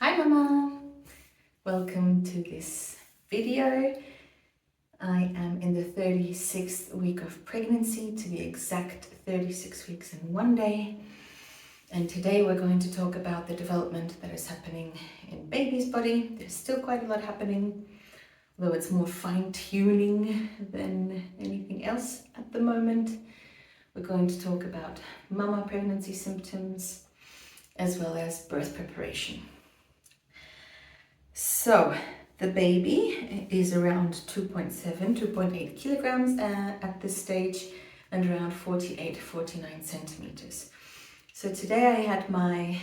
Hi Mama! Welcome to this video. I am in the 36th week of pregnancy, to be exact 36 weeks and 1 day. And today we're going to talk about the development that is happening in baby's body. There's still quite a lot happening, though it's more fine-tuning than anything else at the moment. We're going to talk about mama pregnancy symptoms as well as birth preparation. So the baby is around 2.8 kilograms at this stage and around 49 centimeters. So today I had my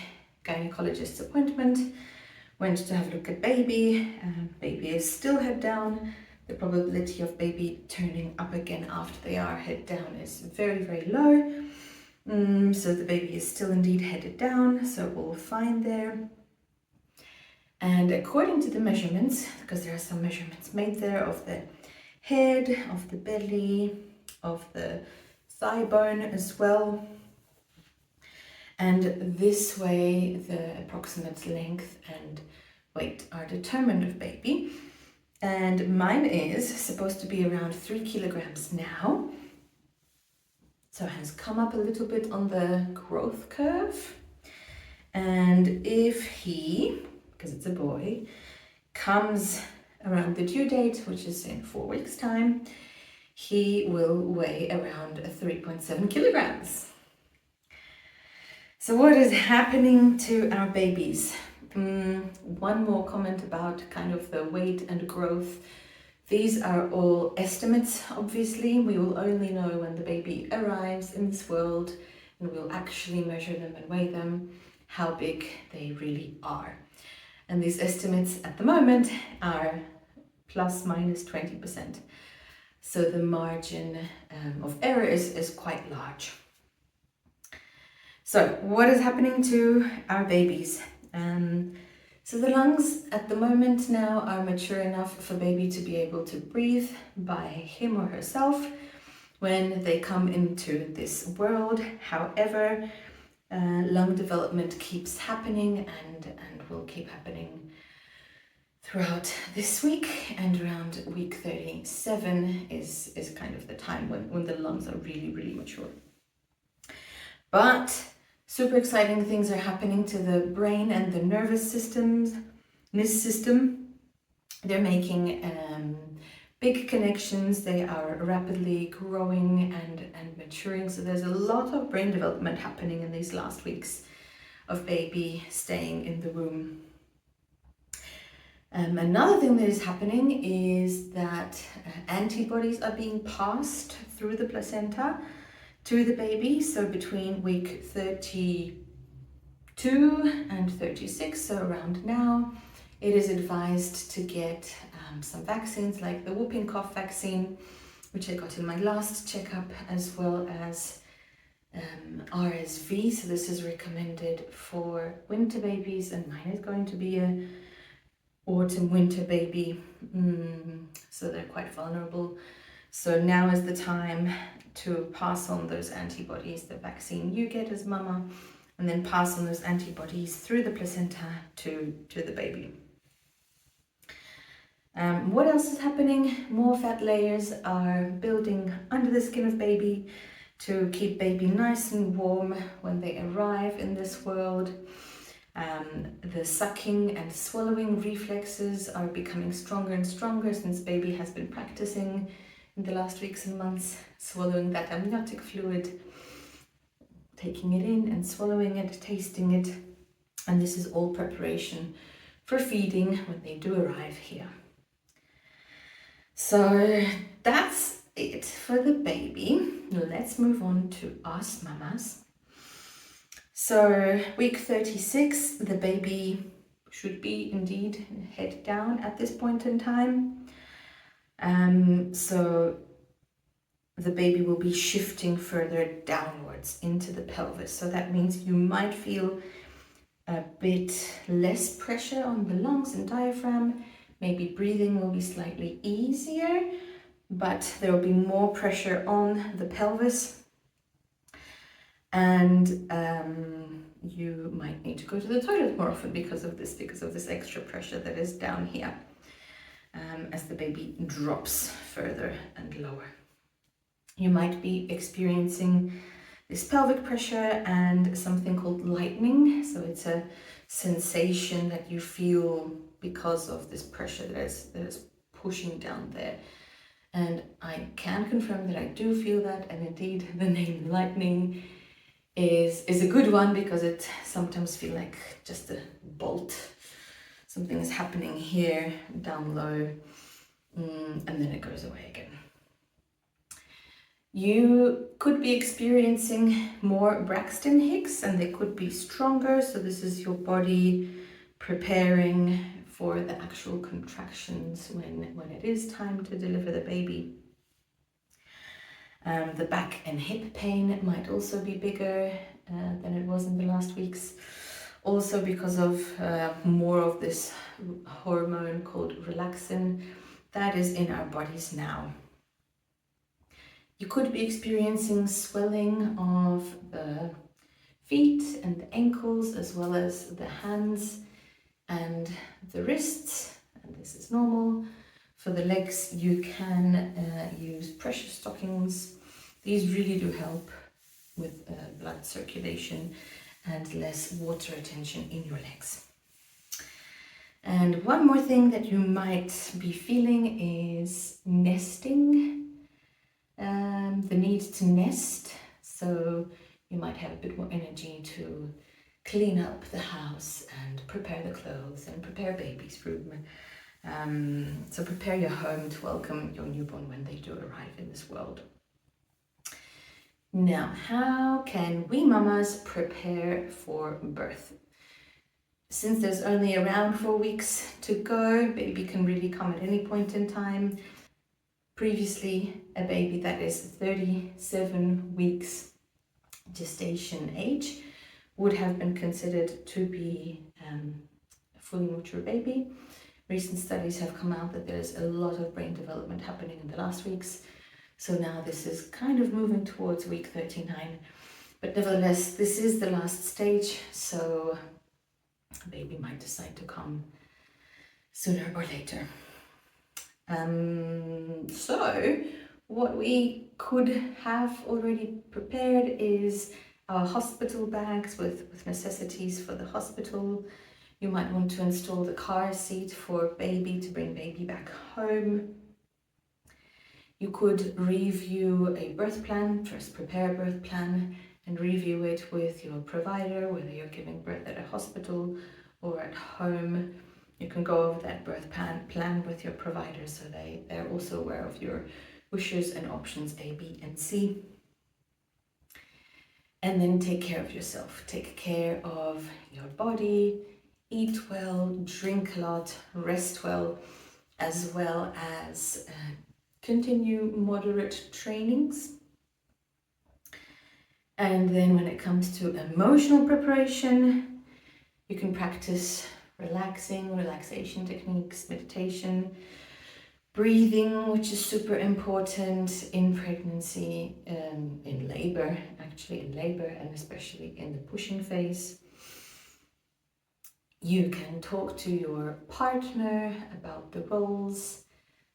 gynecologist's appointment, went to have a look at baby. Baby is still head down. The probability of baby turning up again after they are head down is very, very low. So the baby is still indeed headed down, so all fine there. And according to the measurements, because there are some measurements made there of the head, of the belly, of the thigh bone as well. And this way the approximate length and weight are determined of baby. And mine is supposed to be around 3 kilograms now. So it has come up a little bit on the growth curve. And if he, because it's a boy, comes around the due date, which is in 4 weeks' time, he will weigh around 3.7 kilograms. So what is happening to our babies? One more comment about kind of the weight and growth. These are all estimates, obviously. We will only know when the baby arrives in this world and we'll actually measure them and weigh them, how big they really are. And these estimates at the moment are plus minus 20%. So the margin of error is quite large. So what is happening to our babies? So the lungs at the moment now are mature enough for baby to be able to breathe by him or herself when they come into this world. However, lung development keeps happening and will keep happening throughout this week, and around week 37 is kind of the time when the lungs are really, really mature. But super exciting things are happening to the brain and the nervous system. They're making big connections. They are rapidly growing and maturing. So there's a lot of brain development happening in these last weeks of baby staying in the womb. Another thing that is happening is that antibodies are being passed through the placenta to the baby. So between week 32 and 36, so around now, it is advised to get some vaccines like the whooping cough vaccine, which I got in my last checkup, as well as RSV. So this is recommended for winter babies, and mine is going to be a autumn winter baby. So they're quite vulnerable. So now is the time to pass on those antibodies, the vaccine you get as mama, and then pass on those antibodies through the placenta to the baby. What else is happening? More fat layers are building under the skin of baby to keep baby nice and warm when they arrive in this world. The sucking and swallowing reflexes are becoming stronger and stronger since baby has been practicing in the last weeks and months, swallowing that amniotic fluid, taking it in and swallowing it, tasting it. And this is all preparation for feeding when they do arrive here. So that's it for the baby. Now let's move on to us mamas. So week 36, the baby should be indeed head down at this point in time. So the baby will be shifting further downwards into the pelvis. So that means you might feel a bit less pressure on the lungs and diaphragm. Maybe breathing will be slightly easier, but there will be more pressure on the pelvis. And you might need to go to the toilet more often because of this extra pressure that is down here, as the baby drops further and lower. You might be experiencing this pelvic pressure and something called lightening. So it's a sensation that you feel because of this pressure that is pushing down there. And I can confirm that I do feel that, and indeed the name lightening is a good one, because it sometimes feels like just a bolt. Something is happening here down low, and then it goes away again. You could be experiencing more Braxton Hicks, and they could be stronger. So this is your body preparing for the actual contractions when it is time to deliver the baby. The back and hip pain might also be bigger than it was in the last weeks. Also because of more of this hormone called relaxin that is in our bodies now. You could be experiencing swelling of the feet and the ankles, as well as the hands and the wrists, and this is normal. For the legs, you can use pressure stockings. These really do help with blood circulation and less water retention in your legs. And one more thing that you might be feeling is nesting. The need to nest, so you might have a bit more energy to clean up the house and prepare the clothes and prepare baby's room. So prepare your home to welcome your newborn when they do arrive in this world. Now, how can we mamas prepare for birth? Since there's only around 4 weeks to go, baby can really come at any point in time. Previously, a baby that is 37 weeks gestation age would have been considered to be a fully mature baby. Recent studies have come out that there's a lot of brain development happening in the last weeks. So now this is kind of moving towards week 39. But nevertheless, this is the last stage, so a baby might decide to come sooner or later. So what we could have already prepared is our hospital bags with necessities for the hospital. You might want to install the car seat for baby to bring baby back home. You could review a birth plan, first prepare a birth plan and review it with your provider, whether you're giving birth at a hospital or at home. You can go over that birth plan with your provider, so they're also aware of your wishes and options A, B, and C. And then take care of yourself. Take care of your body, eat well, drink a lot, rest well as continue moderate trainings. And then when it comes to emotional preparation, you can practice relaxation techniques, meditation, breathing, which is super important in pregnancy, in labor, and especially in the pushing phase. You can talk to your partner about the roles,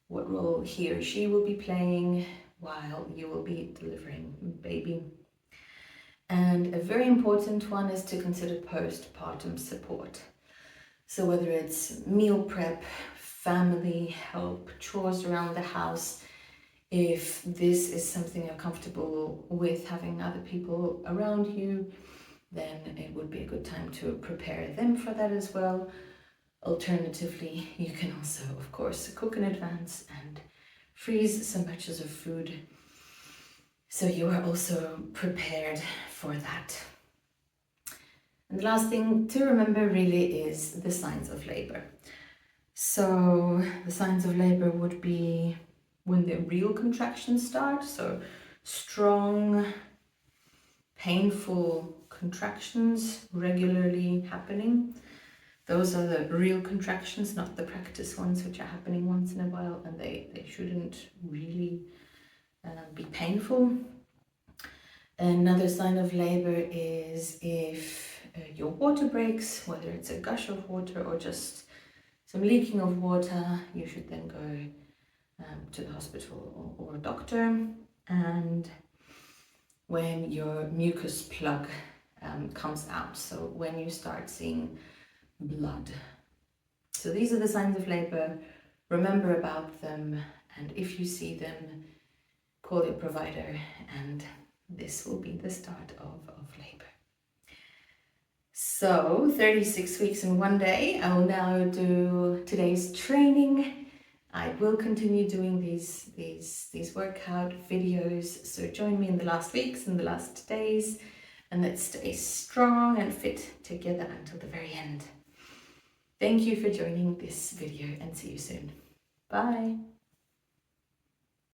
what role he or she will be playing while you will be delivering baby. And a very important one is to consider postpartum support. So whether it's meal prep, family help, chores around the house, if this is something you're comfortable with, having other people around you, then it would be a good time to prepare them for that as well. Alternatively, you can also, of course, cook in advance and freeze some batches of food, so you are also prepared for that. And the last thing to remember really is the signs of labor. So the signs of labor would be when the real contractions start, so strong, painful contractions regularly happening. Those are the real contractions, not the practice ones, which are happening once in a while, and they shouldn't really be painful. Another sign of labor is if your water breaks, whether it's a gush of water or just some leaking of water, you should then go to the hospital or a doctor. And when your mucus plug comes out, so when you start seeing blood. So these are the signs of labor. Remember about them, and if you see them, call your provider, and this will be the start of labor. So 36 weeks in 1 day. I will now do today's training. I will continue doing these workout videos, so join me in the last weeks and the last days, and let's stay strong and fit together until the very end. Thank you for joining this video, and see you soon. Bye.